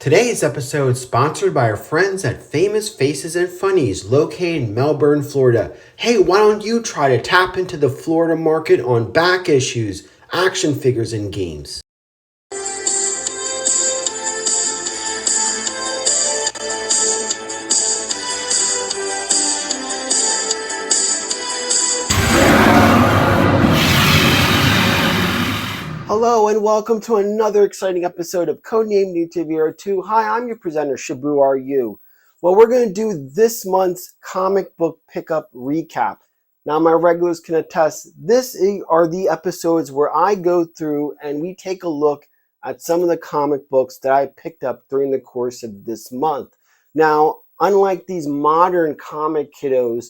Today's episode is sponsored by our friends at Famous Faces and Funnies, located in Melbourne, Florida. Hey, why don't you try to tap into the Florida market on back issues, action figures, and games? Hello and welcome to another exciting episode of Codename New TV Hero 2. Hi, I'm your presenter, Shabu Are You. Well, we're going to do this month's comic book pickup recap. Now, my regulars can attest, are the episodes where I go through and we take a look at some of the comic books that I picked up during the course of this month. Now, unlike these modern comic kiddos,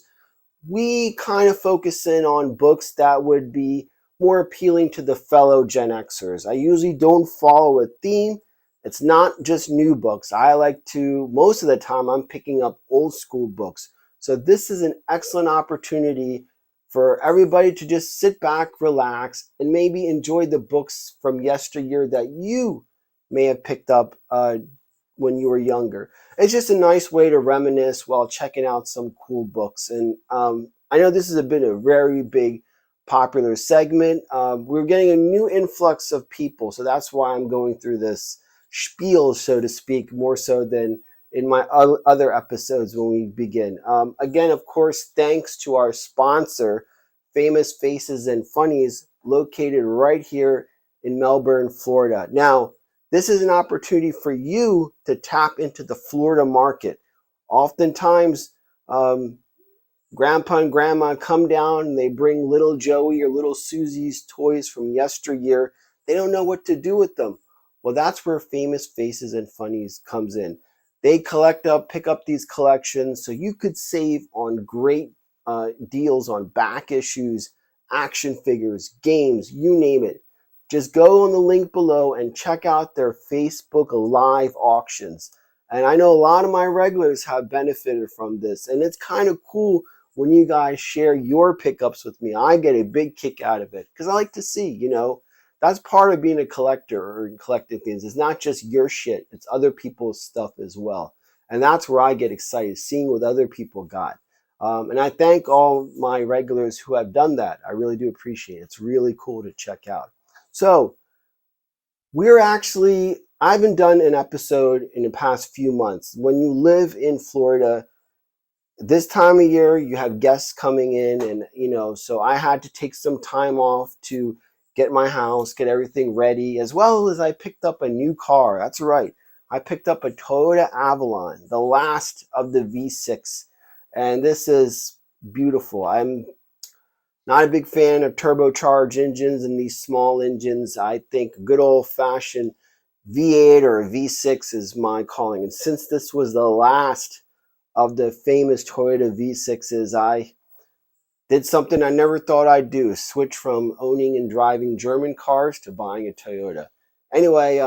we kind of focus in on books that would be more appealing to the fellow Gen Xers. I usually don't follow a theme. It's not just new books. I like to, most of the time, I'm picking up old school books. So this is an excellent opportunity for everybody to just sit back, relax, and maybe enjoy the books from yesteryear that you may have picked up when you were younger. It's just a nice way to reminisce while checking out some cool books. And I know this has been a very big popular segment. We're getting a new influx of people, so that's why I'm going through this spiel, so to speak, more so than in my other episodes when we begin. Again, of course, thanks to our sponsor, Famous Faces and Funnies, located right here in Melbourne, Florida. Now, this is an opportunity for you to tap into the Florida market. Oftentimes, Grandpa and Grandma come down and they bring little Joey or little Susie's toys from yesteryear. They don't know what to do with them. Well, that's where Famous Faces and Funnies comes in. They pick up these collections so you could save on great deals on back issues, action figures, games, you name it. Just go on the link below and check out their Facebook Live auctions. And I know a lot of my regulars have benefited from this. And it's kind of cool when you guys share your pickups with me. I get a big kick out of it because I like to see, that's part of being a collector or collecting things. It's not just your shit. It's other people's stuff as well. And that's where I get excited, seeing what other people got. And I thank all my regulars who have done that. I really do appreciate it. It's really cool to check out. So I haven't done an episode in the past few months. When you live in Florida, this time of year, you have guests coming in and, so I had to take some time off to get my house, get everything ready, as well as I picked up a new car. That's right. I picked up a Toyota Avalon, the last of the V6. And this is beautiful. I'm not a big fan of turbocharged engines and these small engines. I think good old-fashioned V8 or V6 is my calling. And since this was the last of the famous Toyota V6s, I did something I never thought I'd do, switch from owning and driving German cars to buying a Toyota. Anyway,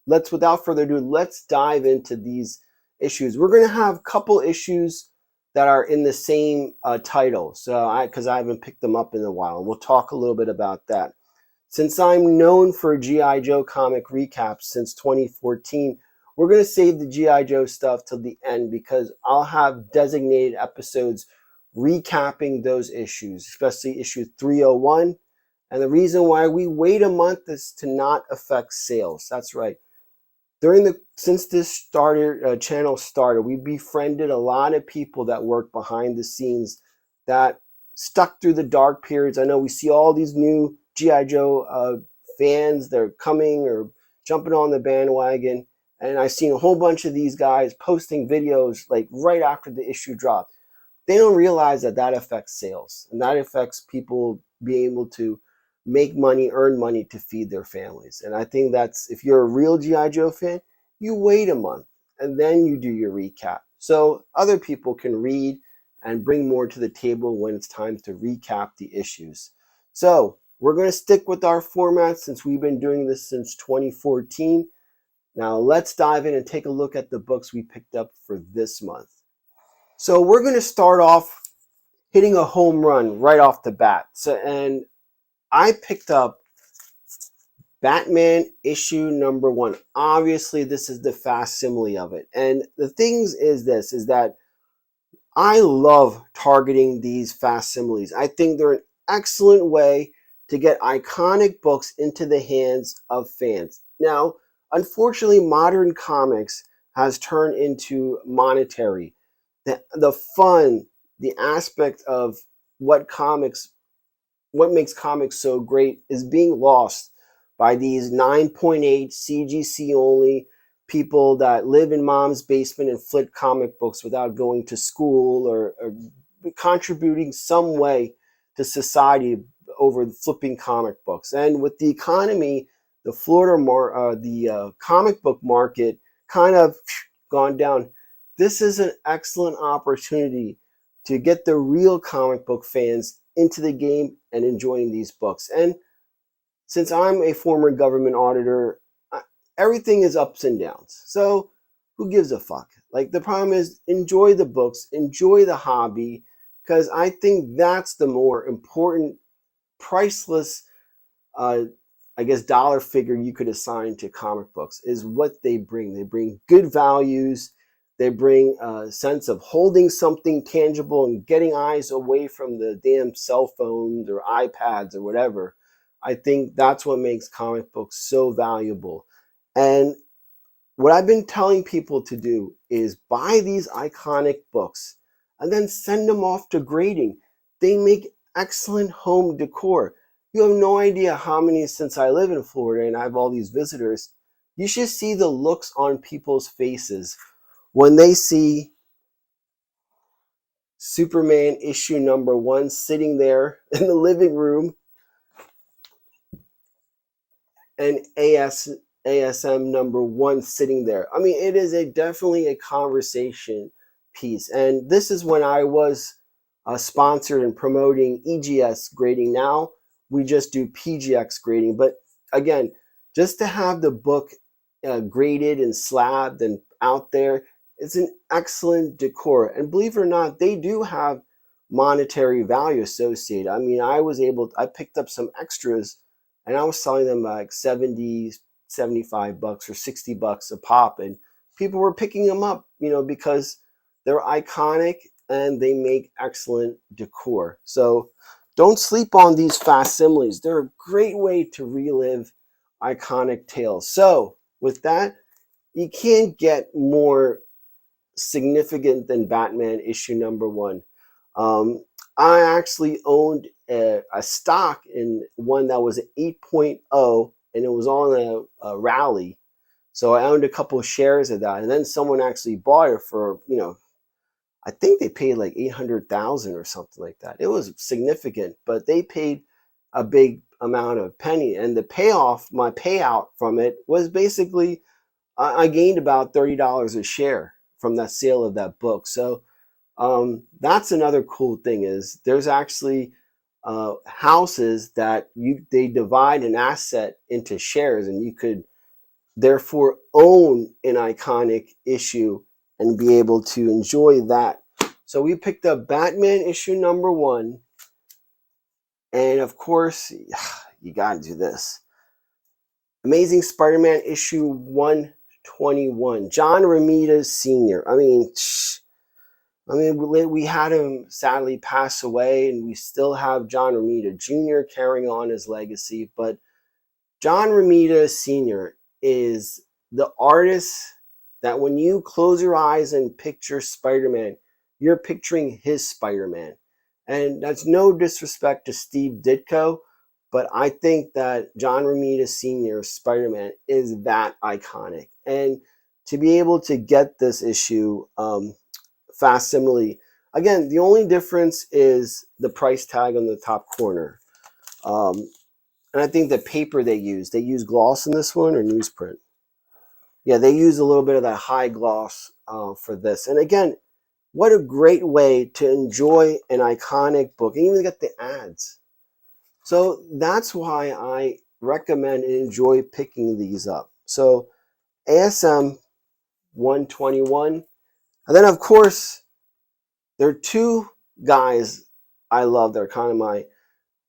without further ado, let's dive into these issues. We're going to have a couple issues that are in the same title, because I haven't picked them up in a while. We'll talk a little bit about that. Since I'm known for G.I. Joe comic recaps since 2014, we're going to save the G.I. Joe stuff till the end because I'll have designated episodes recapping those issues, especially issue 301. And the reason why we wait a month is to not affect sales. That's right. Since this channel started, we befriended a lot of people that work behind the scenes that stuck through the dark periods. I know we see all these new G.I. Joe fans. They're coming or jumping on the bandwagon. And I've seen a whole bunch of these guys posting videos like right after the issue dropped. They don't realize that affects sales and that affects people being able to make money, earn money to feed their families. And I think if you're a real G.I. Joe fan, you wait a month and then you do your recap. So other people can read and bring more to the table when it's time to recap the issues. So we're going to stick with our format since we've been doing this since 2014. Now let's dive in and take a look at the books we picked up for this month. So we're going to start off hitting a home run right off the bat. And I picked up Batman issue number 1. Obviously, this is the facsimile of it. And the things is this, is that I love targeting these facsimiles. I think they're an excellent way to get iconic books into the hands of fans. Now, unfortunately, modern comics has turned into monetary. The fun, the aspect of what makes comics so great is being lost by these 9.8 CGC only people that live in mom's basement and flip comic books without going to school or contributing some way to society over flipping comic books. And with the economy, the comic book market kind of gone down. This is an excellent opportunity to get the real comic book fans into the game and enjoying these books. And since I'm a former government auditor, everything is ups and downs. So who gives a fuck? Like, the problem is, enjoy the books, enjoy the hobby, because I think that's the more important, priceless, I guess, dollar figure you could assign to comic books is what they bring. They bring good values. They bring a sense of holding something tangible and getting eyes away from the damn cell phones or iPads or whatever. I think that's what makes comic books so valuable. And what I've been telling people to do is buy these iconic books and then send them off to grading. They make excellent home decor. You have no idea how many, since I live in Florida and I have all these visitors, you should see the looks on people's faces when they see Superman issue number 1 sitting there in the living room and ASM number 1 sitting there. I mean, it is definitely a conversation piece. And this is when I was sponsored and promoting EGS grading. Now we just do PGX grading. But again, just to have the book graded and slabbed and out there, it's an excellent decor. And believe it or not, they do have monetary value associated. I mean, I picked up some extras and I was selling them like 70, 75 bucks or 60 bucks a pop. And people were picking them up, because they're iconic and they make excellent decor. So don't sleep on these facsimiles. They're a great way to relive iconic tales. So with that, you can't get more significant than Batman issue number 1. I actually owned a stock in one that was an 8.0, and it was on a rally. So I owned a couple of shares of that, and then someone actually bought it for, I think they paid like 800,000 or something like that. It was significant, but they paid a big amount of penny, and my payout from it was basically I gained about $30 a share from that sale of that book. So that's another cool thing, is there's actually houses that they divide an asset into shares, and you could therefore own an iconic issue and be able to enjoy that. So we picked up Batman issue number 1, and of course, you gotta do this. Amazing Spider-Man issue 121. John Romita Sr. I mean, we had him sadly pass away, and we still have John Romita Jr. carrying on his legacy. But John Romita Sr. is the artist that when you close your eyes and picture Spider-Man, you're picturing his Spider-Man. And that's no disrespect to Steve Ditko, but I think that John Romita Sr.'s Spider-Man is that iconic. And to be able to get this issue facsimile, again, the only difference is the price tag on the top corner. And I think the paper they use gloss in this one or newsprint. Yeah, they use a little bit of that high gloss for this. And again, what a great way to enjoy an iconic book and even get the ads. So that's why I recommend and enjoy picking these up. So ASM 121. And then, of course, there are two guys I love. They're kind of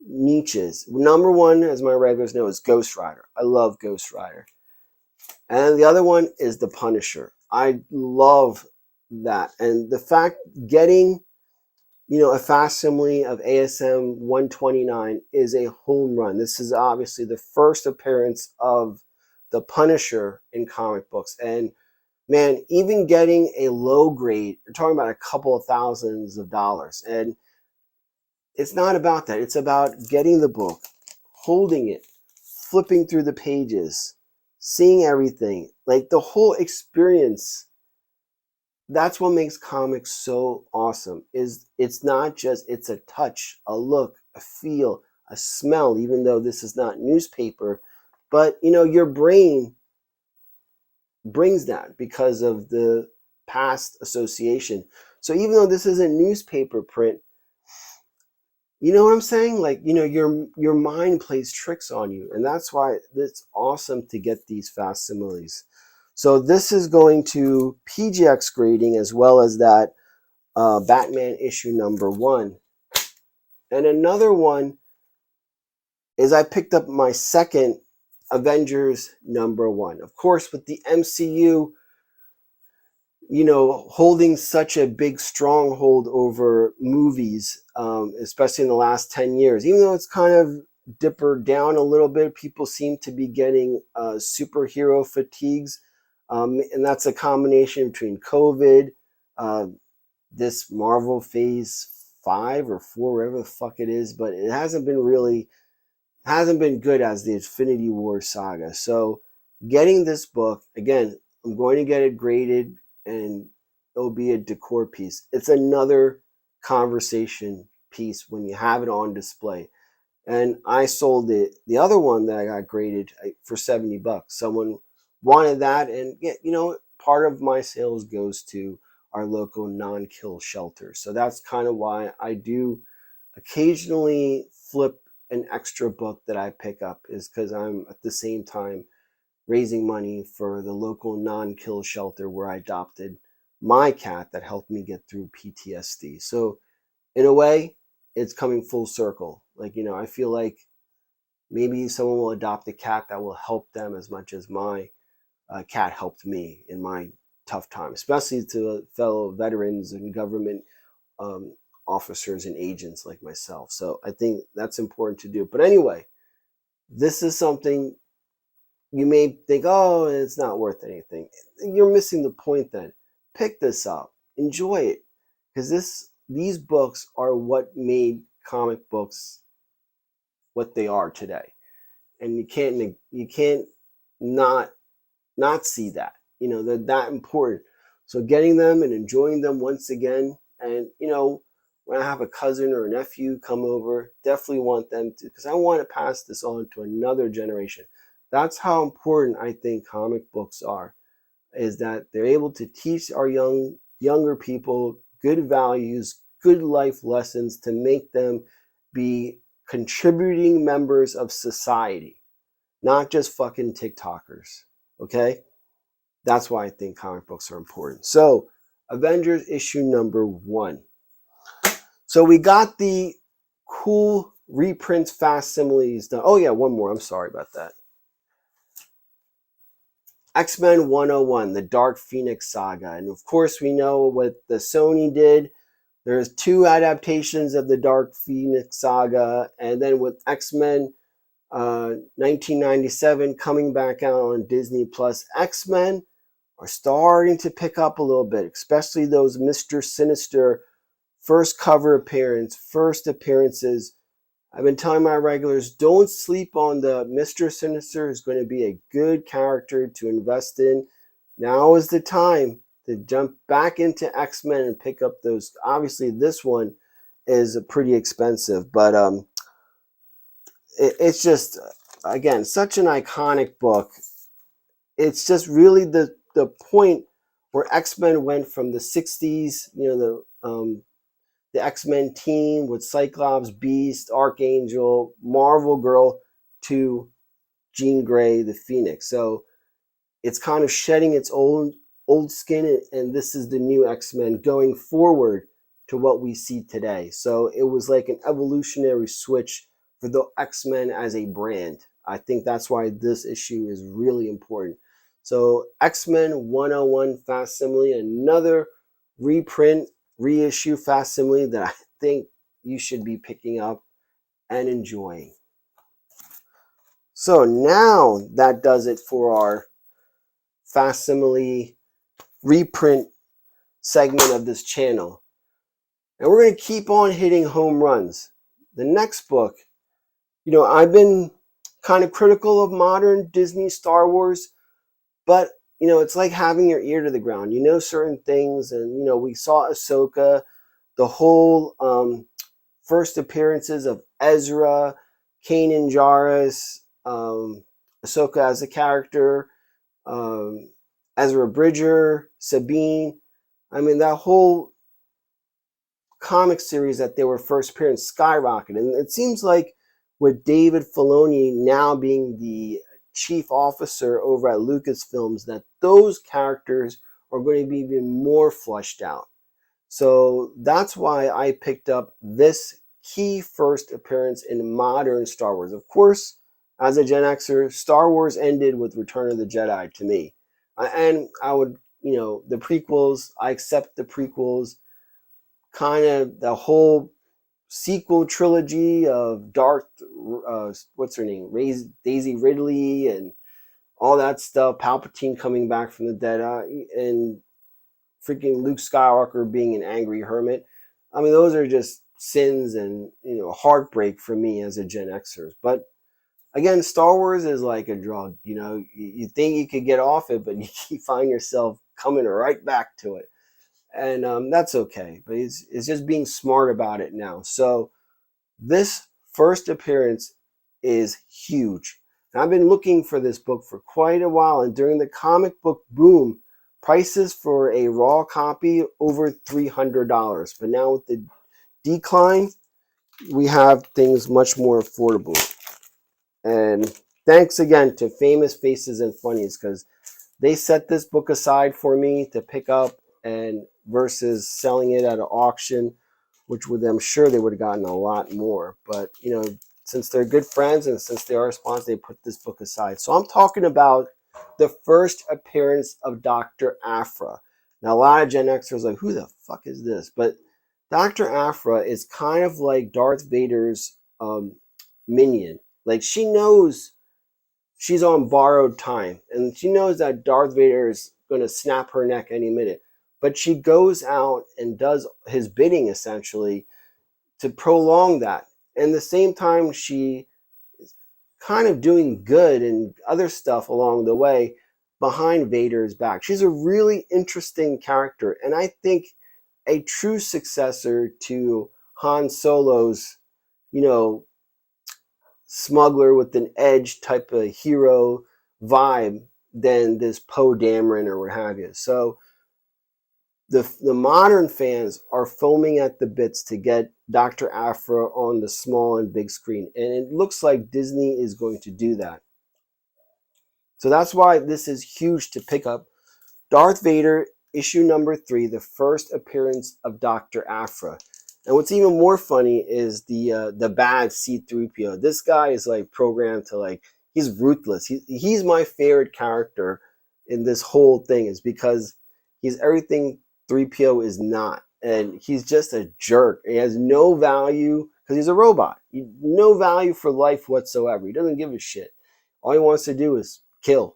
niches. Number one, as my regulars know, is Ghost Rider. I love Ghost Rider. And the other one is The Punisher. I love that. And the fact getting, a facsimile of ASM 129 is a home run. This is obviously the first appearance of the Punisher in comic books. And man, even getting a low grade, you're talking about a couple of thousands of dollars. And it's not about that. It's about getting the book, holding it, flipping through the pages, seeing everything, like the whole experience. That's what makes comics so awesome. Is it's not just, it's a touch, a look, a feel, a smell, even though this is not newspaper, but your brain brings that because of the past association. So even though this isn't newspaper print, you know what I'm saying? Like, your mind plays tricks on you. And that's why it's awesome to get these facsimiles. So this is going to PGX grading as well as that Batman issue number 1. And another one is I picked up my second Avengers number 1. Of course, with the MCU, holding such a big stronghold over movies, especially in the last 10 years. Even though it's kind of dippered down a little bit, people seem to be getting superhero fatigues. And that's a combination between COVID, this Marvel Phase 5 or 4, whatever the fuck it is, but it hasn't been good as the Infinity War saga. So getting this book, again, I'm going to get it graded and it'll be a decor piece. It's another conversation piece when you have it on display. And I sold it, the other one that I got graded for $70. Someone wanted that, and part of my sales goes to our local non-kill shelter. So that's kind of why I do occasionally flip an extra book that I pick up, is because I'm at the same time raising money for the local non-kill shelter where I adopted my cat that helped me get through PTSD. So in a way, it's coming full circle. Like, I feel like maybe someone will adopt a cat that will help them as much as my cat helped me in my tough time, especially to fellow veterans and government officers and agents like myself. So I think that's important to do. But anyway, this is something you may think, oh, it's not worth anything. You're missing the point then. Pick this up. Enjoy it. Because these books are what made comic books what they are today. And you can't not see that. They're that important. So getting them and enjoying them once again. And, when I have a cousin or a nephew come over, definitely want them to, because I want to pass this on to another generation. That's how important I think comic books are, is that they're able to teach our younger people good values, good life lessons to make them be contributing members of society, not just fucking TikTokers. Okay? That's why I think comic books are important. So, Avengers issue number 1. So we got the cool reprints facsimiles done. Oh yeah, one more. I'm sorry about that. X-Men 101, the Dark Phoenix saga. And of course we know what the Sony did. There's 2 adaptations of the Dark Phoenix saga. And then with X-Men 1997 coming back out on Disney Plus, X-Men are starting to pick up a little bit, especially those Mr. Sinister first cover appearances. I've been telling my regulars, don't sleep on the Mr. Sinister is going to be a good character to invest in. Now is the time to jump back into X-Men and pick up those. Obviously, this one is pretty expensive, but it's just, again, such an iconic book. It's just really the point where X-Men went from the 60s, the X-Men team with Cyclops, Beast, Archangel, Marvel Girl, to Jean Grey, the Phoenix. So it's kind of shedding its old skin, and this is the new X-Men going forward to what we see today. So it was like an evolutionary switch for the X-Men as a brand. I think that's why this issue is really important. So X-Men 101 facsimile, another reprint, reissue facsimile that I think you should be picking up and enjoying. So now that does it for our facsimile reprint segment of this channel. And we're going to keep on hitting home runs. The next book, I've been kind of critical of modern Disney Star Wars, but, it's like having your ear to the ground. You know certain things, and, we saw Ahsoka, the whole first appearances of Ezra, Kanan Jarrus, Ahsoka as a character, Ezra Bridger, Sabine. I mean, that whole comic series that they were first appearing skyrocketed. And it seems like with David Filoni now being the chief officer over at Lucasfilms, that those characters are going to be even more fleshed out. So that's why I picked up this key first appearance in modern Star Wars. Of course, as a Gen Xer, Star Wars ended with Return of the Jedi to me. And I would, the prequels, I accept the prequels, kind of the whole sequel trilogy of Darth, what's her name, Daisy Ridley and all that stuff, Palpatine coming back from the dead, and freaking Luke Skywalker being an angry hermit. I mean, those are just sins and, heartbreak for me as a Gen Xer. But again, Star Wars is like a drug. You think you could get off it, but you find yourself coming right back to it. And that's okay. But it's just being smart about it now. So this first appearance is huge. And I've been looking for this book for quite a while. And during the comic book boom, prices for a raw copy over $300. But now with the decline, we have things much more affordable. And thanks again to Famous Faces and Funnies, because they set this book aside for me to pick up, and versus selling it at an auction, which I'm sure they would have gotten a lot more. But, since they're good friends and since they are sponsors, they put this book aside. So I'm talking about the first appearance of Dr. Aphra. Now, a lot of Gen Xers are like, who the fuck is this? But Dr. Aphra is kind of like Darth Vader's minion. Like, she knows she's on borrowed time, and she knows that Darth Vader is going to snap her neck any minute. But she goes out and does his bidding, essentially, to prolong that. And at the same time, she is kind of doing good and other stuff along the way behind Vader's back. She's a really interesting character, and I think a true successor to Han Solo's, smuggler with an edge type of hero vibe than this Poe Dameron or what have you. So the modern fans are foaming at the bits to get Dr. Aphra on the small and big screen. And it looks like Disney is going to do that. So that's why this is huge to pick up. Darth Vader, issue number 3, the first appearance of Dr. Aphra. And what's even more funny is the bad C-3PO. This guy is like programmed to he's ruthless. He's my favorite character in this whole thing, is because he's everything 3PO is not. And he's just a jerk. He has no value because he's a robot. No value for life whatsoever. He doesn't give a shit. All he wants to do is kill.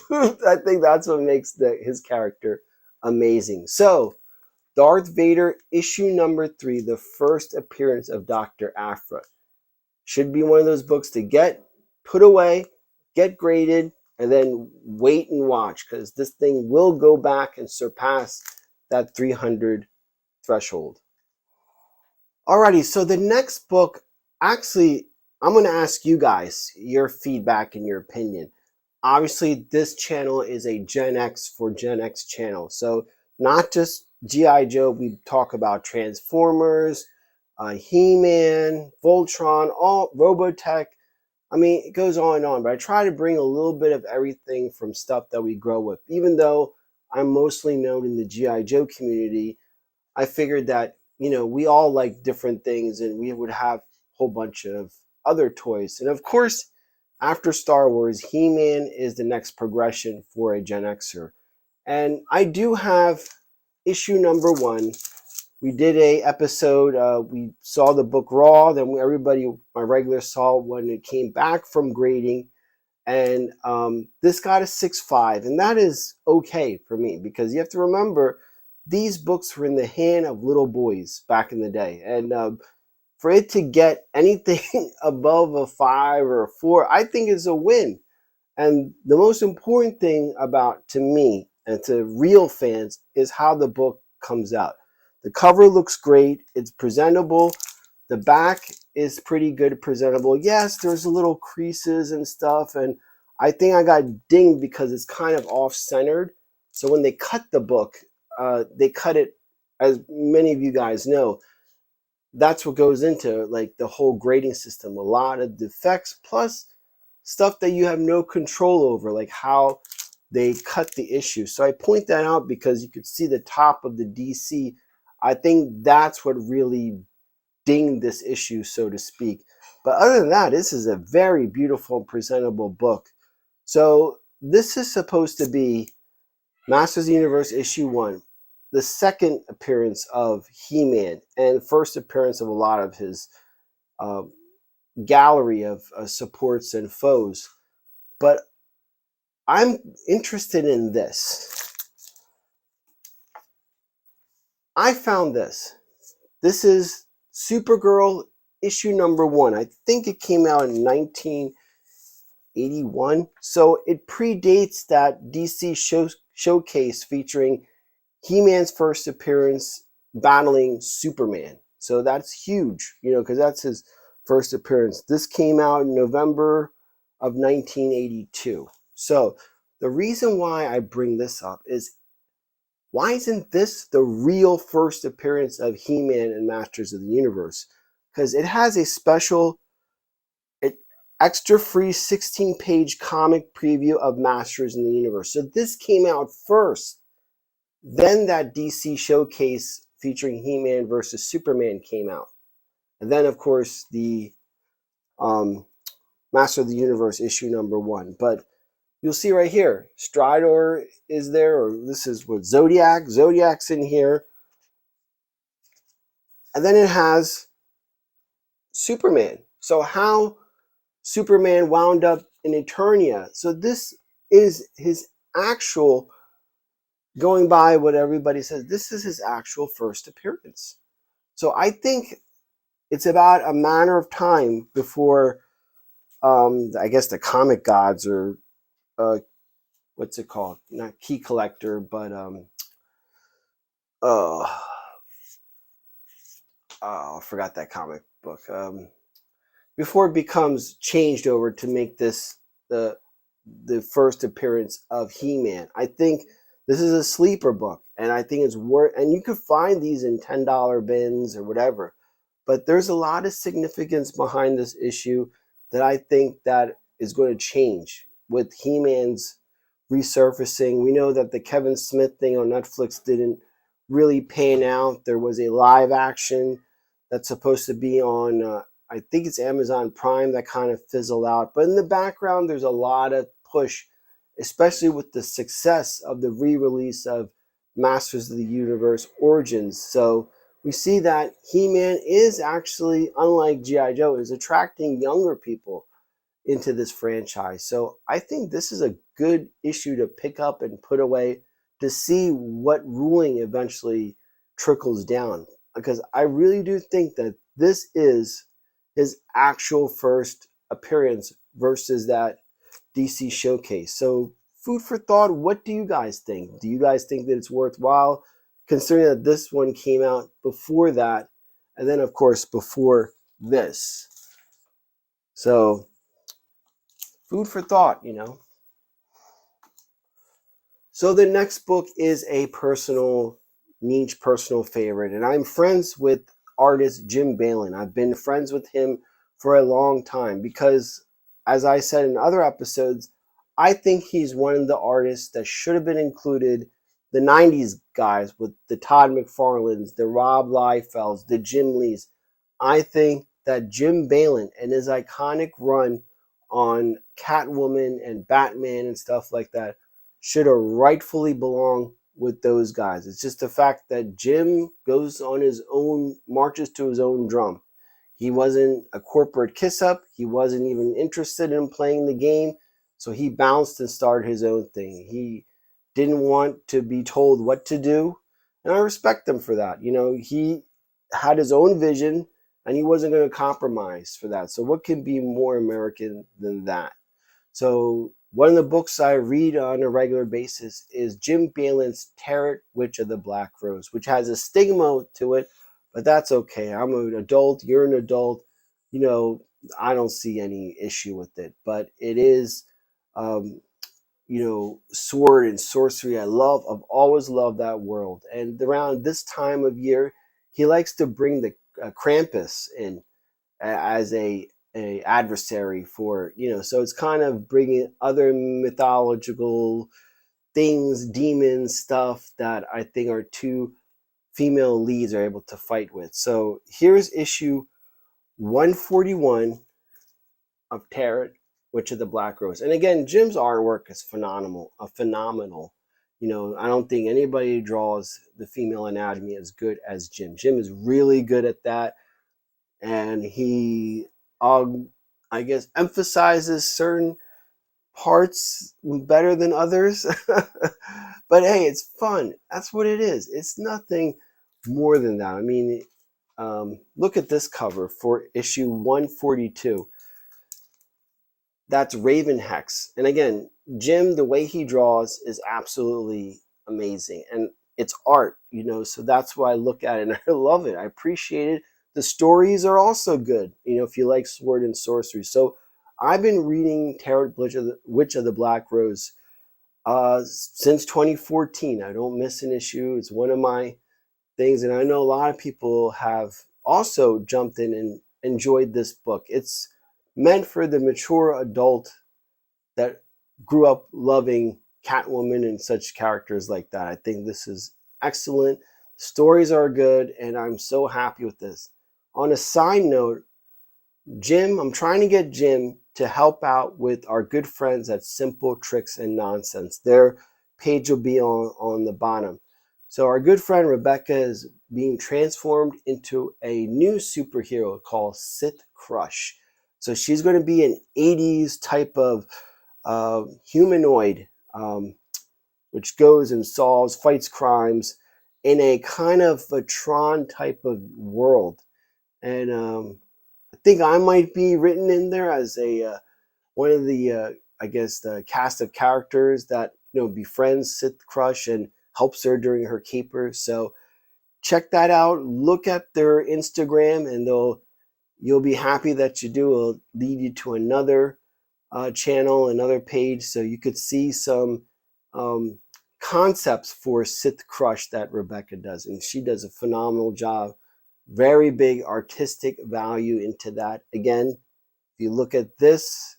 I think that's what makes his character amazing. So, Darth Vader, issue number 3, the first appearance of Dr. Aphra. Should be one of those books to get put away, get graded, and then wait and watch, because this thing will go back and surpass that 300 threshold. Alrighty, so the next book, actually, I'm going to ask you guys your feedback and your opinion. Obviously, this channel is a Gen X for Gen X channel, so not just G.I. Joe, we talk about Transformers, He-Man, Voltron, all Robotech. I mean, it goes on and on, but I try to bring a little bit of everything from stuff that we grow with. Even though I'm mostly known in the G.I. Joe community, I figured that, we all like different things, and we would have a whole bunch of other toys. And of course, after Star Wars, He-Man is the next progression for a Gen Xer. And I do have issue number 1. We did a episode, we saw the book raw, then everybody, my regulars, saw when it came back from grading. And this got a 6.5, and that is okay for me, because you have to remember, these books were in the hand of little boys back in the day. And for it to get anything above a 5 or a 4, I think is a win. And the most important thing about, to me, and to real fans, is how the book comes out. The cover looks great. It's presentable. The back is pretty good presentable. Yes, there's a little creases and stuff, and I think I got dinged because it's kind of off-centered. So when they cut the book, they cut it, as many of you guys know, that's what goes into like the whole grading system. A lot of defects plus stuff that you have no control over, like how they cut the issue. So I point that out because you could see the top of the DC. I think that's what really dinged this issue, so to speak. But other than that, this is a very beautiful and presentable book. So this is supposed to be Masters of the Universe issue 1, the second appearance of He-Man, and first appearance of a lot of his gallery of supports and foes. But I'm interested in this. I found this. This is Supergirl issue number 1. I think it came out in 1981. So it predates that DC showcase featuring He-Man's first appearance battling Superman. So that's huge, because that's his first appearance. This came out in November of 1982. So the reason why I bring this up is, why isn't this the real first appearance of He-Man and Masters of the Universe? Because it has a special, extra free 16-page comic preview of Masters in the Universe. So this came out first. Then that DC showcase featuring He-Man versus Superman came out. And then, of course, the Master of the Universe issue number 1. But you'll see right here, Stridor is there, or this is what, Zodiac. Zodiac's in here. And then it has Superman. So how Superman wound up in Eternia. So this is his actual, going by what everybody says, this is his actual first appearance. So I think it's about a matter of time before, I guess, the comic gods, or what's it called? Not Key Collector, but I forgot that comic book. Before it becomes changed over to make this the first appearance of He-Man. I think this is a sleeper book, and I think it's worth, and you could find these in $10 bins or whatever. But there's a lot of significance behind this issue that I think that is going to change with He-Man's resurfacing. We know that the Kevin Smith thing on Netflix didn't really pan out. There was a live action that's supposed to be on, I think it's Amazon Prime, that kind of fizzled out. But in the background, there's a lot of push, especially with the success of the re-release of Masters of the Universe Origins. So we see that He-Man is actually, unlike G.I. Joe, is attracting younger people into this franchise. So I think this is a good issue to pick up and put away to see what ruling eventually trickles down. Because I really do think that this is his actual first appearance versus that DC showcase. So food for thought, what do you guys think? Do you guys think that it's worthwhile, considering that this one came out before that, and then of course before this? So food for thought, So the next book is a personal niche, personal favorite, and I'm friends with artist Jim Balin. I've been friends with him for a long time because, as I said in other episodes, I think he's one of the artists that should have been included, the 90s guys with the Todd McFarlanes, the Rob Liefelds, the Jim Lees. I think that Jim Balent and his iconic run on Catwoman and Batman and stuff like that should have rightfully belonged with those guys. It's just the fact that Jim goes on his own, marches to his own drum. He wasn't a corporate kiss-up. He wasn't even interested in playing the game. So he bounced and started his own thing. He didn't want to be told what to do. And I respect him for that. He had his own vision and he wasn't going to compromise for that. So what can be more American than that? So one of the books I read on a regular basis is Jim Balent's Tarot, Witch of the Black Rose, which has a stigma to it, but that's okay. I'm an adult. You're an adult. I don't see any issue with it, but it is, sword and sorcery. I've always loved that world. And around this time of year, he likes to bring the Krampus in as a adversary for, so it's kind of bringing other mythological things, demons, stuff that I think our two female leads are able to fight with. So here's issue 141 of Tarot, Witch of the Black Rose. And again, Jim's artwork is phenomenal. I don't think anybody draws the female anatomy as good as Jim. Jim is really good at that. And he, I guess, emphasizes certain parts better than others. But hey, it's fun. That's what it is. It's nothing more than that. I mean, look at this cover for issue 142. That's Raven Hex. And again, Jim, the way he draws is absolutely amazing. And it's art, so that's why I look at it and I love it. I appreciate it. The stories are also good, if you like sword and sorcery. So I've been reading Tarot, Witch of the Black Rose since 2014. I don't miss an issue. It's one of my things. And I know a lot of people have also jumped in and enjoyed this book. It's meant for the mature adult that grew up loving Catwoman and such characters like that. I think this is excellent. Stories are good, and I'm so happy with this. On a side note, I'm trying to get Jim to help out with our good friends at Simple Tricks and Nonsense. Their page will be on the bottom. So our good friend Rebecca is being transformed into a new superhero called Sith Crush. So she's going to be an 80s type of humanoid, which goes and fights crimes in a kind of a Tron type of world. And I think I might be written in there as one of the, the cast of characters that, befriends Sith Crush and helps her during her capers. So check that out. Look at their Instagram, and you'll be happy that you do. It'll lead you to another channel, another page, so you could see some concepts for Sith Crush that Rebecca does, and she does a phenomenal job. Very big artistic value into that. Again, if you look at this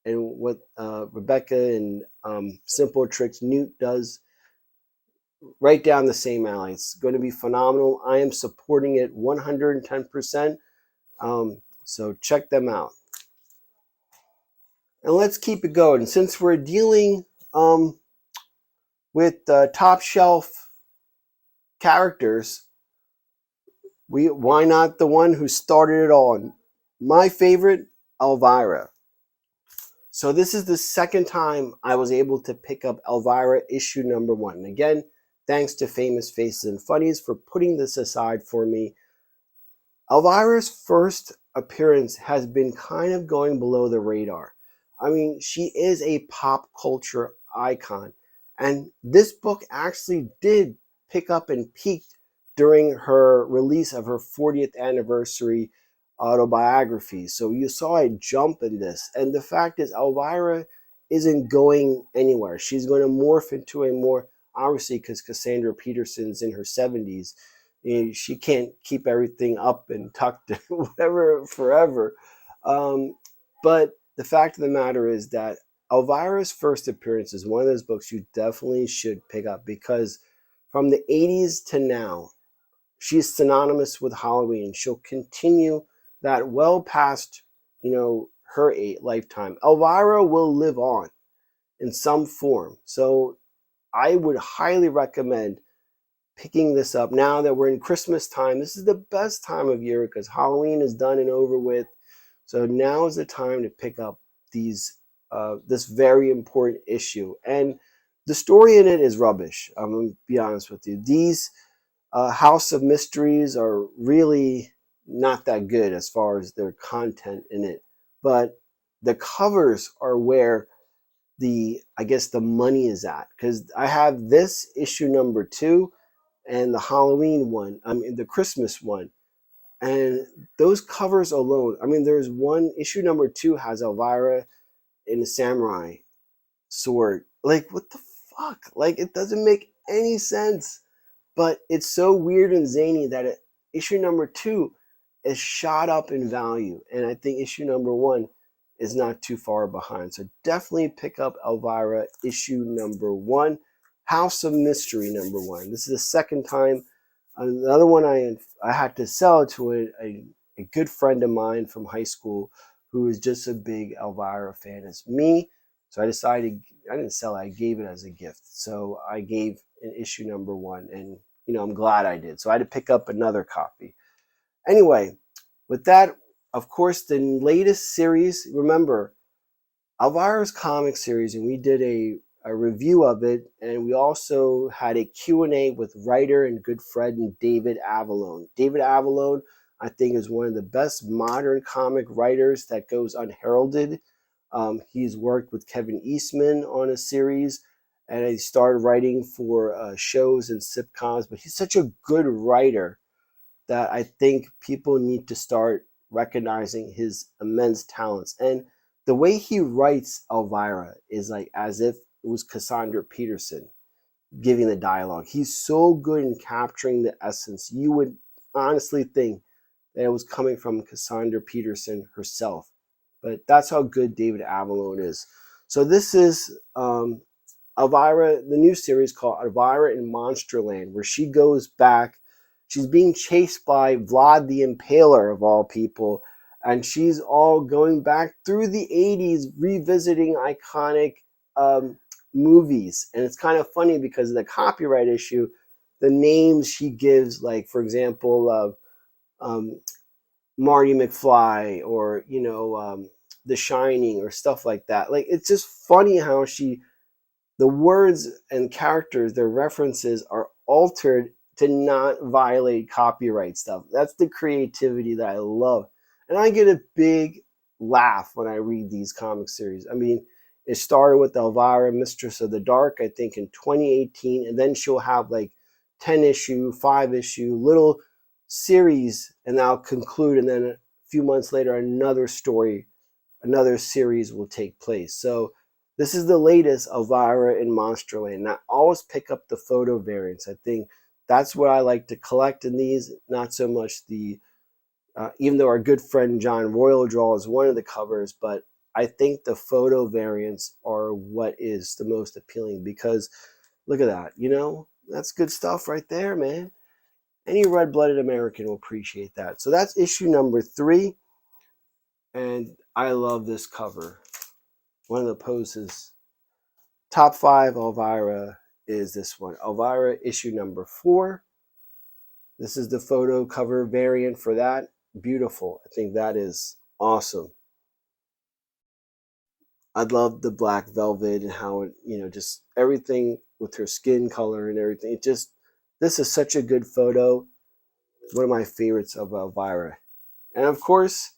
and what Rebecca and Simple Tricks Newt does, right down the same alley. It's going to be phenomenal. I am supporting it 110%. So check them out. And let's keep it going. Since we're dealing with top shelf characters, why not the one who started it all? My favorite, Elvira. So this is the second time I was able to pick up Elvira issue number 1. And again, thanks to Famous Faces and Funnies for putting this aside for me. Elvira's first appearance has been kind of going below the radar. I mean, she is a pop culture icon. And this book actually did pick up and peaked during her release of her 40th anniversary autobiography. So you saw a jump in this. And the fact is, Elvira isn't going anywhere. She's going to morph into a more, obviously, because Cassandra Peterson's in her 70s, she can't keep everything up and tucked and whatever forever. But the fact of the matter is that Elvira's first appearance is one of those books you definitely should pick up, because from the 80s to now, she's synonymous with Halloween. She'll continue that well past, her lifetime, Elvira will live on in some form. So I would highly recommend picking this up now that we're in Christmas time. This is the best time of year because Halloween is done and over with. So now is the time to pick up this very important issue. And the story in it is rubbish. I'm going to be honest with you. These House of Mysteries are really not that good as far as their content in it. But the covers are where I guess the money is at, because I have this issue number 2 and the Halloween one, the Christmas one. And those covers alone, there's one, issue number 2 has Elvira in a samurai sword. Like, what the fuck? Like, it doesn't make any sense. But it's so weird and zany that issue number 2 is shot up in value. And I think issue number 1 is not too far behind. So definitely pick up Elvira issue number 1, House of Mystery number 1. This is the second time. Another one I had to sell to a good friend of mine from high school who is just a big Elvira fan as me. So I decided, I didn't sell it, I gave it as a gift. So I gave an issue number 1, and I'm glad I did. So I had to pick up another copy. Anyway, with that, of course, the latest series, remember, Elvira's comic series, and we did a review of it, and we also had a Q&A with writer and good friend David Avallone. David Avallone, I think, is one of the best modern comic writers that goes unheralded. He's worked with Kevin Eastman on a series, and he started writing for shows and sitcoms, but he's such a good writer that I think people need to start recognizing his immense talents. And the way he writes Elvira is like as if it was Cassandra Peterson giving the dialogue. He's so good in capturing the essence. You would honestly think that it was coming from Cassandra Peterson herself. But that's how good David Avallone is. So this is Elvira, the new series called Elvira in Monsterland, where she goes back. She's being chased by Vlad the Impaler, of all people, and she's all going back through the 80s, revisiting iconic movies. And it's kind of funny because of the copyright issue, the names she gives, like, for example, Marty McFly or, The Shining or stuff like that. Like, it's just funny how the words and characters, their references are altered to not violate copyright stuff. That's the creativity that I love. And I get a big laugh when I read these comic series. It started with Elvira, Mistress of the Dark, I think in 2018, and then she'll have like 10 issue, 5 issue, little series, and that'll conclude, and then a few months later, another story, another series will take place. So this is the latest Elvira in Monsterland. And I always pick up the photo variants. I think that's what I like to collect in these, not so much even though our good friend John Royal draws one of the covers, but I think the photo variants are what is the most appealing, because look at that, that's good stuff right there, man. Any red-blooded American will appreciate that. So that's issue number 3, and I love this cover. One of the poses. Top 5 Elvira is this one. Elvira issue number 4. This is the photo cover variant for that. Beautiful. I think that is awesome. I love the black velvet and how it, just everything with her skin color and everything. This is such a good photo. One of my favorites of Elvira. And of course,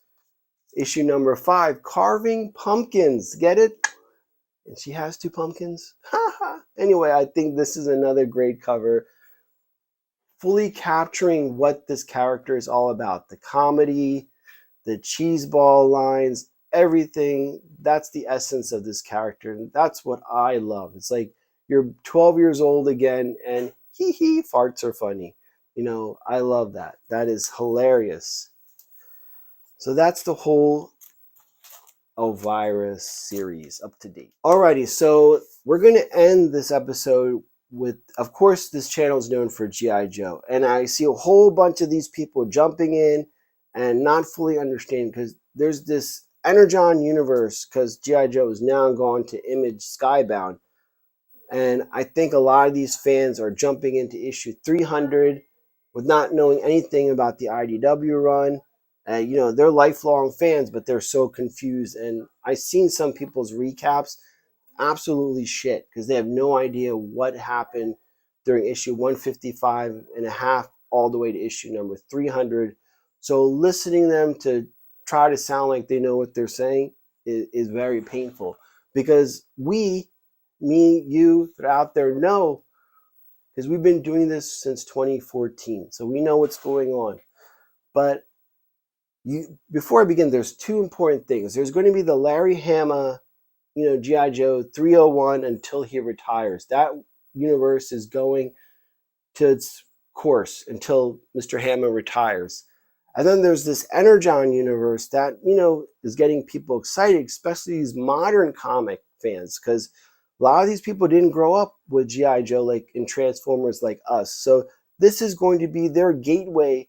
issue number 5, Carving Pumpkins. Get it? And she has 2 pumpkins. Anyway, I think this is another great cover, fully capturing what this character is all about. The comedy, the cheeseball lines, everything. That's the essence of this character, and that's what I love. It's like you're 12 years old again, and farts are funny. I love that. That is hilarious. So that's the whole Elvira series up to date. Alrighty, so we're going to end this episode with, of course, this channel is known for G.I. Joe, and I see a whole bunch of these people jumping in and not fully understanding, because there's this Energon Universe, because G.I. Joe is now gone to Image Skybound. And I think a lot of these fans are jumping into issue 300 with not knowing anything about the IDW run. They're lifelong fans, but they're so confused. And I've seen some people's recaps, absolutely shit, because they have no idea what happened during issue 155 and a half all the way to issue number 300. So listening to them to try to sound like they know what they're saying is very painful, because me, you that are out there know, because we've been doing this since 2014, so we know what's going on. But before I begin, there's two important things. There's going to be the Larry Hama, G.I. Joe 301 until he retires. That universe is going to its course until Mr. Hama retires. And then there's this Energon universe that, is getting people excited, especially these modern comic fans, because a lot of these people didn't grow up with G.I. Joe like in Transformers like us. So this is going to be their gateway.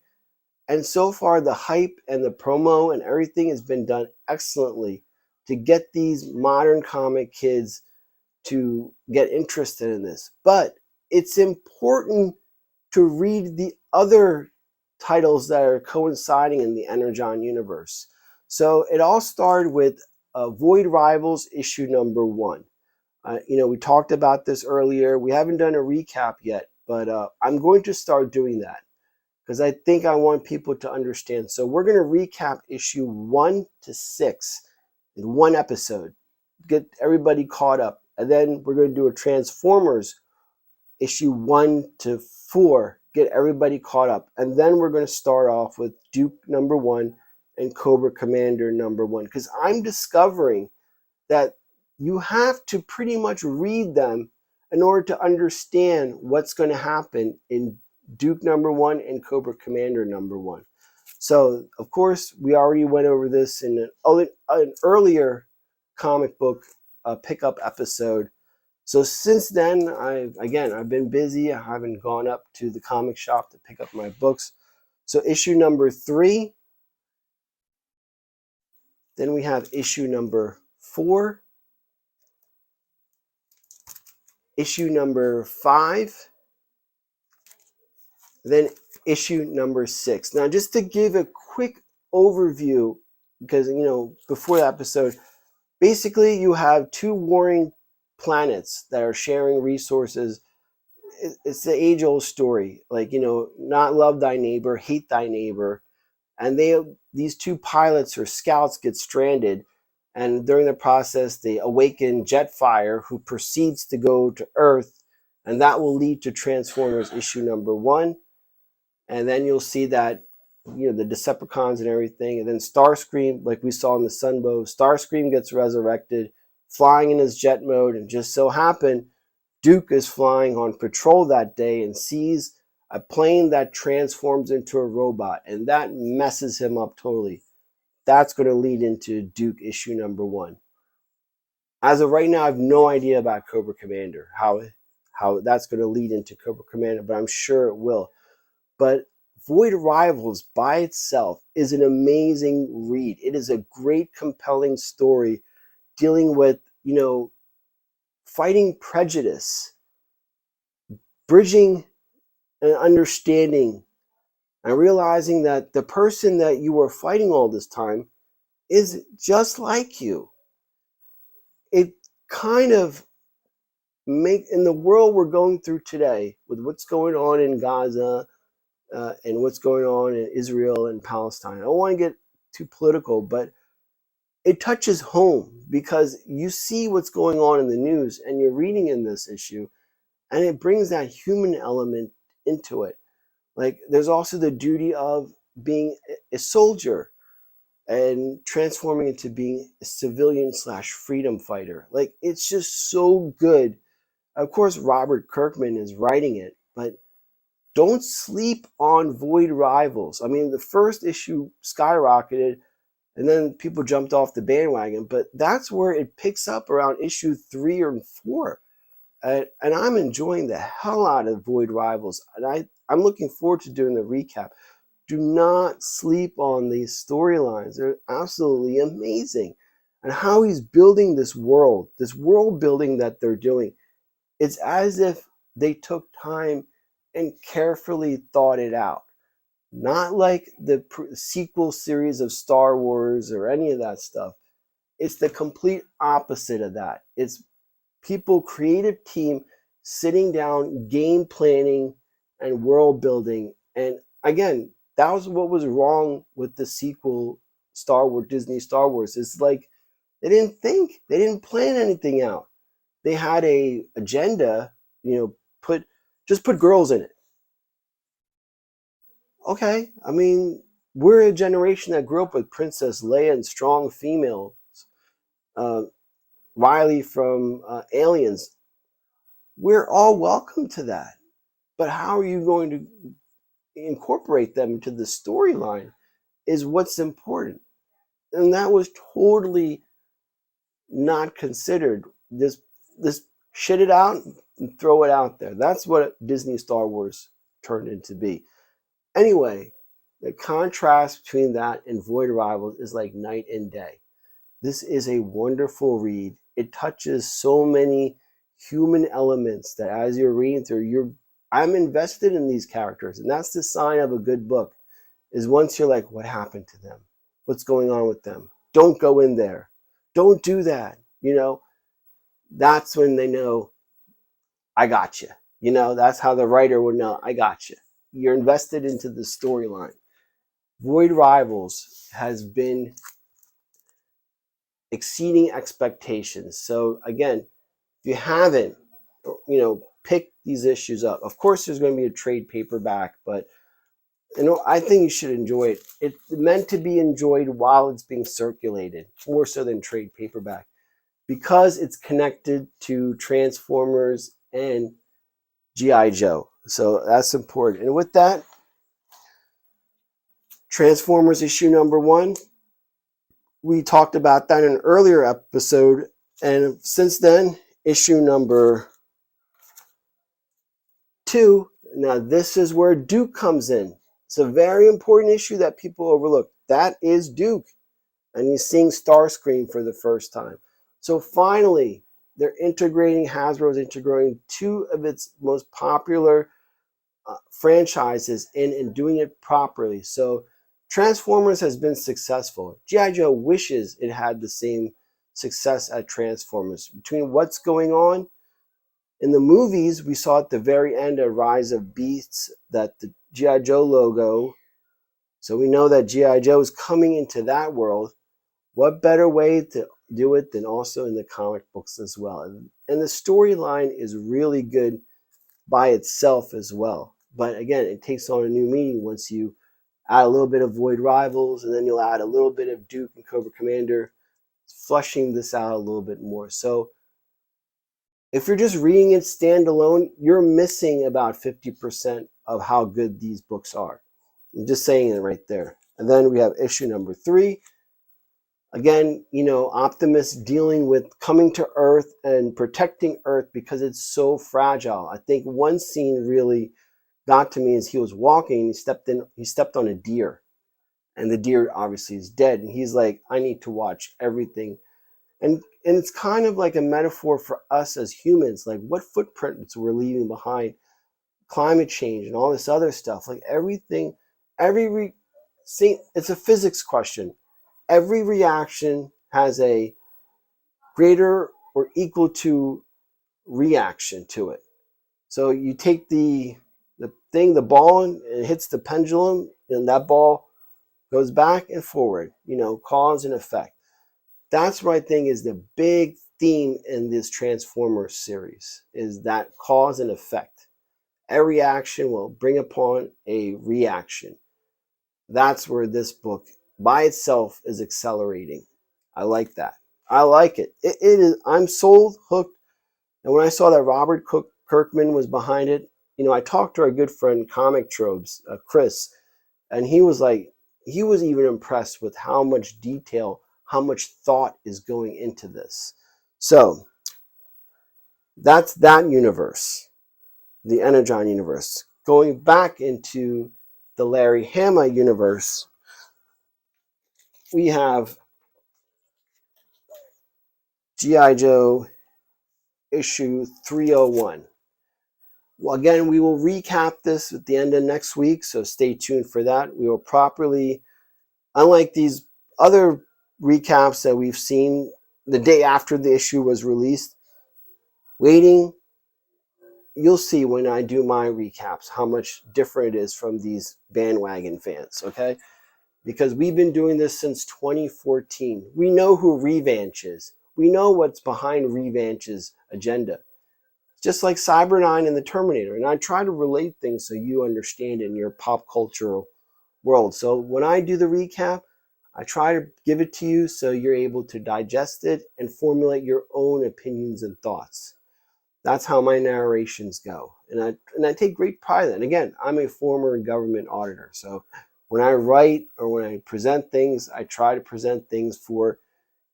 And so far, the hype and the promo and everything has been done excellently to get these modern comic kids to get interested in this. But it's important to read the other titles that are coinciding in the Energon universe. So it all started with Void Rivals issue number 1. We talked about this earlier. We haven't done a recap yet, but I'm going to start doing that, because I think I want people to understand. So we're going to recap issue 1 to 6 in one episode, get everybody caught up. And then we're going to do a Transformers issue 1 to 4, get everybody caught up. And then we're going to start off with Duke number 1 and Cobra Commander number 1, because I'm discovering that you have to pretty much read them in order to understand what's going to happen in Duke number 1 and Cobra Commander number 1. So, of course, we already went over this in an earlier comic book pickup episode. So since then, I've been busy. I haven't gone up to the comic shop to pick up my books. So issue number 3. Then we have issue number 4. Issue number 5. Then issue number 6. Now, just to give a quick overview, because, before the episode, basically you have two warring planets that are sharing resources. It's the age-old story, like, not love thy neighbor, hate thy neighbor. And these two pilots or scouts get stranded, and during the process they awaken Jetfire, who proceeds to go to Earth, and that will lead to Transformers issue number 1. And then you'll see that, the Decepticons and everything. And then Starscream, like we saw in the Sunbow, Starscream gets resurrected, flying in his jet mode. And just so happened, Duke is flying on patrol that day and sees a plane that transforms into a robot. And that messes him up totally. That's going to lead into Duke issue number 1. As of right now, I have no idea about Cobra Commander, how that's going to lead into Cobra Commander, but I'm sure it will. But Void Rivals by itself is an amazing read. It is a great, compelling story dealing with, fighting prejudice, bridging and understanding, and realizing that the person that you were fighting all this time is just like you. It kind of in the world we're going through today, with what's going on in Gaza, and what's going on in Israel and Palestine. I don't want to get too political, but it touches home, because you see what's going on in the news and you're reading in this issue, and it brings that human element into it. Like, there's also the duty of being a soldier and transforming into being a civilian / freedom fighter. Like, it's just so good. Of course, Robert Kirkman is writing it, but don't sleep on Void Rivals. I mean, the first issue skyrocketed, and then people jumped off the bandwagon, but that's where it picks up around issue 3 or 4. And I'm enjoying the hell out of Void Rivals, and I'm looking forward to doing the recap. Do not sleep on these storylines. They're absolutely amazing. And how he's building this world building that they're doing, it's as if they took time and carefully thought it out. Not like the sequel series of Star Wars or any of that stuff. It's the complete opposite of that. It's people, creative team, sitting down, game planning, and world building. And again, that was what was wrong with the sequel Star Wars, Disney Star Wars. It's like they didn't think, they didn't plan anything out. They had a agenda, just put girls in it. Okay, I mean, we're a generation that grew up with Princess Leia and strong females. Uh, Riley from Aliens. We're all welcome to that. But how are you going to incorporate them into the storyline is what's important. And that was totally not considered. This shit it out and throw it out there. That's what Disney Star Wars turned into be. Anyway, the contrast between that and Void Rivals is like night and day. This is a wonderful read. It touches so many human elements that as you're reading through, I'm invested in these characters. And that's the sign of a good book, is once you're like, what happened to them? What's going on with them? Don't go in there. Don't do that. That's when they know, I got you. That's how the writer would know, I got you. You're invested into the storyline. Void Rivals has been exceeding expectations. So again, if you haven't, pick these issues up. Of course, there's going to be a trade paperback, but I think you should enjoy it. It's meant to be enjoyed while it's being circulated, more so than trade paperback, because it's connected to Transformers and G.I. Joe. So that's important. And with that, Transformers issue number 1, we talked about that in an earlier episode. And since then, issue number 2, now this is where Duke comes in. It's a very important issue that people overlook. That is Duke. And he's seeing Starscream for the first time. So finally, Hasbro's integrating 2 of its most popular franchises in and doing it properly. So Transformers has been successful. G.I. Joe wishes it had the same success at Transformers. Between what's going on in the movies, we saw at the very end a Rise of Beasts, that the G.I. Joe logo. So we know that G.I. Joe is coming into that world. What better way to do it than also in the comic books as well? And the storyline is really good by itself as well. But again, it takes on a new meaning once you add a little bit of Void Rivals, and then you'll add a little bit of Duke and Cobra Commander, flushing this out a little bit more. So if you're just reading it standalone, you're missing about 50% of how good these books are. I'm just saying it right there. And then we have issue number 3. Again, Optimus dealing with coming to Earth and protecting Earth because it's so fragile. I think one scene really got to me as he was walking, he stepped on a deer, and the deer obviously is dead. And he's like, I need to watch everything. And it's kind of like a metaphor for us as humans, like what footprints we're leaving behind, climate change and all this other stuff. Like everything, it's a physics question. Every reaction has a greater or equal to reaction to it. So you take the ball, and it hits the pendulum, and that ball goes back and forward, cause and effect. That's what I think is the big theme in this Transformers series, is that cause and effect. Every action will bring upon a reaction. That's where this book by itself is accelerating. I like that. I like it. It is. I'm sold, hooked. And when I saw that Robert Kirkman was behind it, I talked to our good friend Comic Trobes, Chris, and he was even impressed with how much detail, how much thought is going into this. So that's that universe, the Energon Universe. Going back into the Larry Hama universe, we have G.I. Joe issue 301. Well, again, we will recap this at the end of next week, so stay tuned for that. We will properly, unlike these other recaps that we've seen the day after the issue was released, you'll see when I do my recaps how much different it is from these bandwagon fans, okay? Because we've been doing this since 2014. We know who Revanch is. We know what's behind Revanch's agenda. Just like Cyber9 and the Terminator. And I try to relate things so you understand in your pop cultural world. So when I do the recap, I try to give it to you so you're able to digest it and formulate your own opinions and thoughts. That's how my narrations go. And I take great pride in that. And again, I'm a former government auditor. So when I write or when I present things, I try to present things for,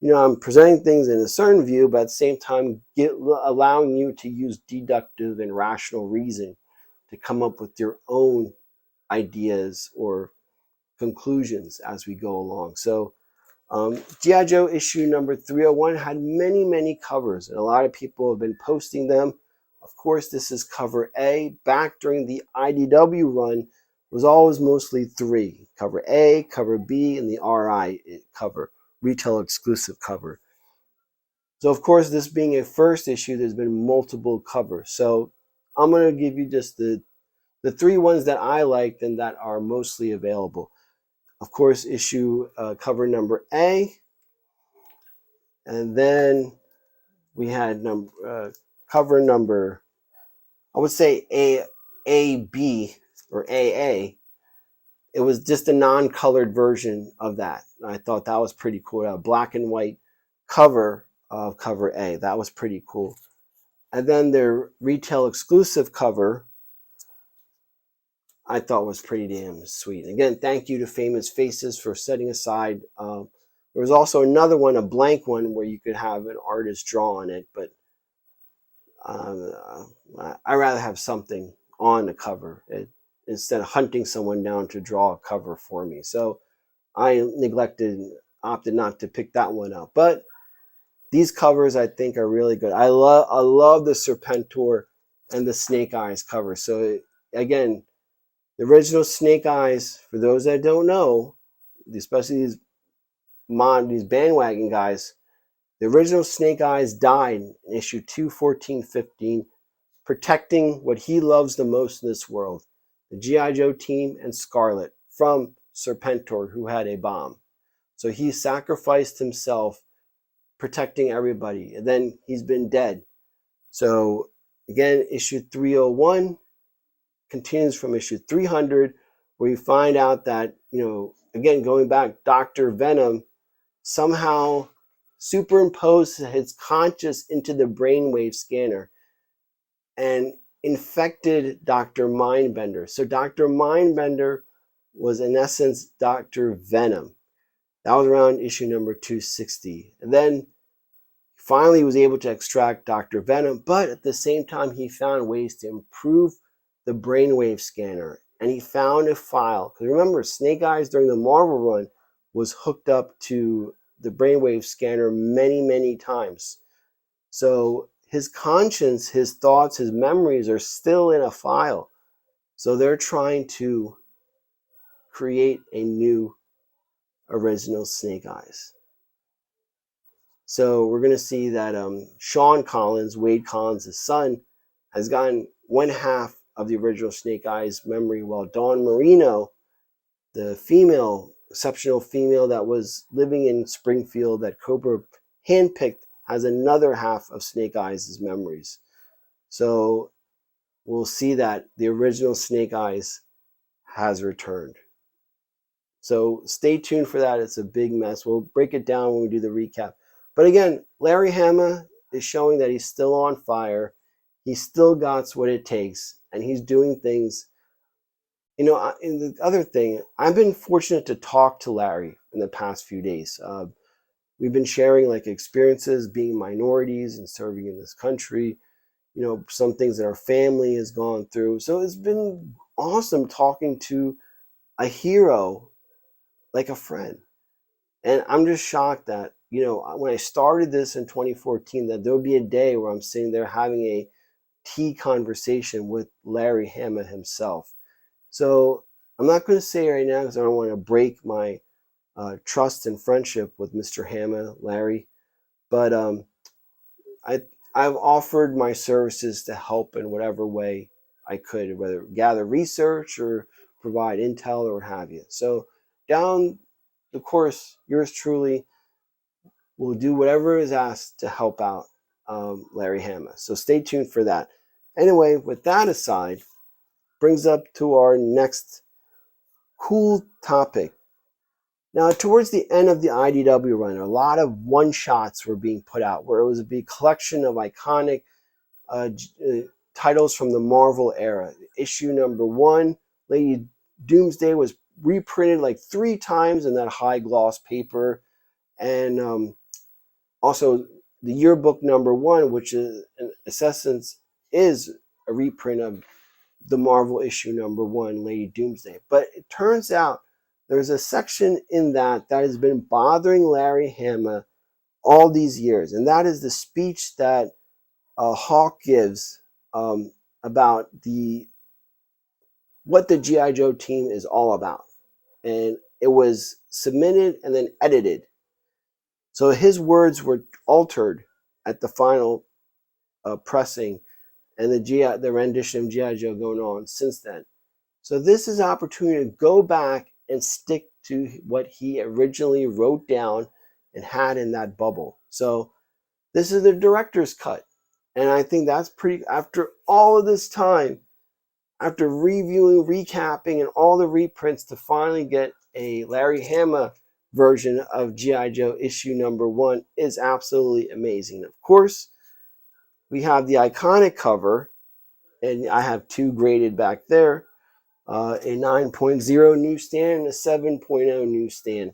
I'm presenting things in a certain view, but at the same time, allowing you to use deductive and rational reason to come up with your own ideas or conclusions as we go along. So G.I. Joe issue number 301 had many, many covers, and a lot of people have been posting them. Of course, this is cover A. Back during the IDW run, it was always mostly 3. Cover A, cover B, and the RI cover, retail exclusive cover. So, of course, this being a first issue, there's been multiple covers. So I'm going to give you just the 3 ones that I liked and that are mostly available. Of course, issue cover number A, and then we had cover number, I would say AB or AA. It was just a non-colored version of that. I thought that was pretty cool. A black and white cover of cover A. That was pretty cool. And then their retail exclusive cover, I thought was pretty damn sweet. Again, thank you to Famous Faces for setting aside. There was also another one, a blank one, where you could have an artist draw on it, but I'd rather have something on the cover instead of hunting someone down to draw a cover for me. So I opted not to pick that one up. But these covers, I think, are really good. I love the Serpentor and the Snake Eyes cover. So again, the original Snake Eyes, for those that don't know, especially these bandwagon guys, the original Snake Eyes died in issue 214-15, protecting what he loves the most in this world, the G.I. Joe team and Scarlet, from Serpentor, who had a bomb. So he sacrificed himself protecting everybody, and then he's been dead. So again, issue 301 continues from issue 300, where you find out that, again, going back, Dr. Venom somehow superimposed his conscious into the brainwave scanner and infected Dr. Mindbender. So Dr. Mindbender was, in essence, Dr. Venom. That was around issue number 260. And then finally he was able to extract Dr. Venom, but at the same time he found ways to improve the brainwave scanner. And he found a file. Because remember, Snake Eyes during the Marvel run was hooked up to the brainwave scanner many, many times. So his conscience, his thoughts, his memories are still in a file. So they're trying to create a new original Snake Eyes. So we're going to see that Sean Collins, Wade Collins' son, has gotten one half of the original Snake Eyes memory, while Dawn Marino, the exceptional female that was living in Springfield that Cobra handpicked, has another half of Snake Eyes' memories. So we'll see that the original Snake Eyes has returned. So stay tuned for that. It's a big mess. We'll break it down when we do the recap. But again, Larry Hama is showing that he's still on fire. He's still got what it takes, and he's doing things. And the other thing, I've been fortunate to talk to Larry in the past few days. We've been sharing experiences being minorities and serving in this country, some things that our family has gone through. So it's been awesome talking to a hero like a friend. And I'm just shocked that, when I started this in 2014, that there would be a day where I'm sitting there having a tea conversation with Larry Hama himself. So I'm not going to say right now because I don't want to break my trust and friendship with Mr. Hama, Larry. But I've offered my services to help in whatever way I could, whether gather research or provide intel or what have you. So down the course, yours truly will do whatever is asked to help out Larry Hama. So stay tuned for that. Anyway, with that aside, brings up to our next cool topic. Now, towards the end of the IDW run, a lot of one-shots were being put out, where it was a big collection of iconic titles from the Marvel era. Issue number 1, Lady Doomsday, was reprinted like 3 times in that high gloss paper. And also the yearbook number 1, which is in essence is a reprint of the Marvel issue number 1, Lady Doomsday. But it turns out there's a section in that has been bothering Larry Hama all these years, and that is the speech that Hawk gives about what the G.I. Joe team is all about. And it was submitted and then edited. So his words were altered at the final pressing, and the rendition of G.I. Joe going on since then. So this is an opportunity to go back and stick to what he originally wrote down and had in that bubble. So this is the director's cut. And I think that's pretty, after all of this time, after reviewing, recapping, and all the reprints, to finally get a Larry Hama version of G.I. Joe issue number 1 is absolutely amazing. Of course, we have the iconic cover, and I have 2 graded back there, a 9.0 newsstand and a 7.0 newsstand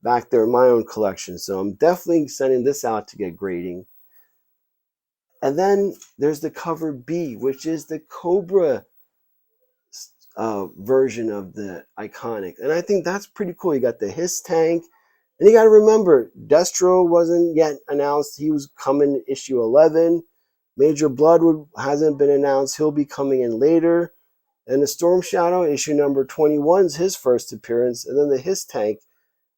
back there in my own collection. So I'm definitely sending this out to get grading. And then there's the cover B, which is the Cobra version of the iconic. And I think that's pretty cool. You got the Hiss tank. And you got to remember, Destro wasn't yet announced. He was coming issue 11. Major Bloodwood hasn't been announced. He'll be coming in later. And the Storm Shadow, issue number 21, is his first appearance. And then the Hiss tank.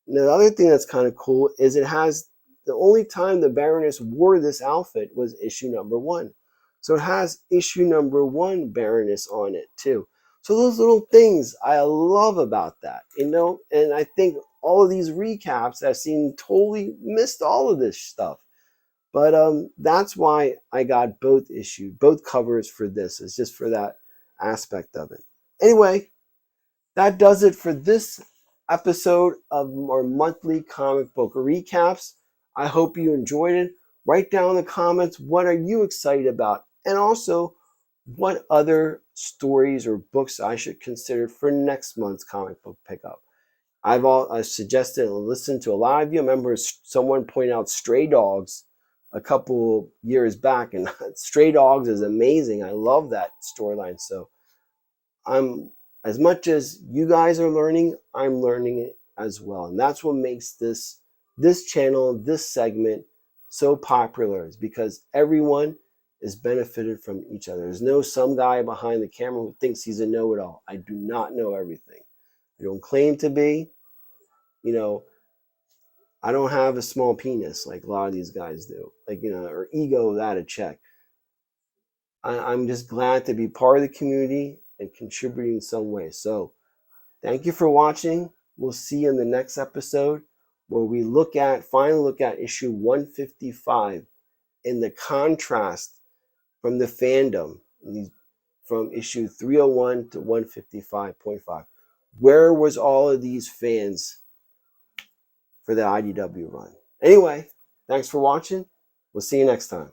And the other thing that's kind of cool is it has, the only time the Baroness wore this outfit was issue number 1. So it has issue number 1 Baroness on it too. So those little things I love about that, and I think all of these recaps I've seen totally missed all of this stuff. But that's why I got both covers for this. It's just for that aspect of it. Anyway, that does it for this episode of our monthly comic book recaps. I hope you enjoyed it. Write down in the comments, what are you excited about? And also, what other stories or books I should consider for next month's comic book pickup. I've suggested and listened to a lot of you. I remember someone pointed out Stray Dogs a couple years back, and Stray Dogs is amazing. I love that storyline. So as much as you guys are learning, I'm learning it as well. And that's what makes this channel, this segment so popular, is because everyone is benefited from each other. There's no some guy behind the camera who thinks he's a know-it-all. I do not know everything. I don't claim to be. I don't have a small penis like a lot of these guys do. Or ego that a check. I'm just glad to be part of the community and contributing in some way. So thank you for watching. We'll see you in the next episode, where we finally look at issue 155 in the contrast from the fandom, from issue 301 to 155.5. Where was all of these fans for the IDW run? Anyway, thanks for watching. We'll see you next time.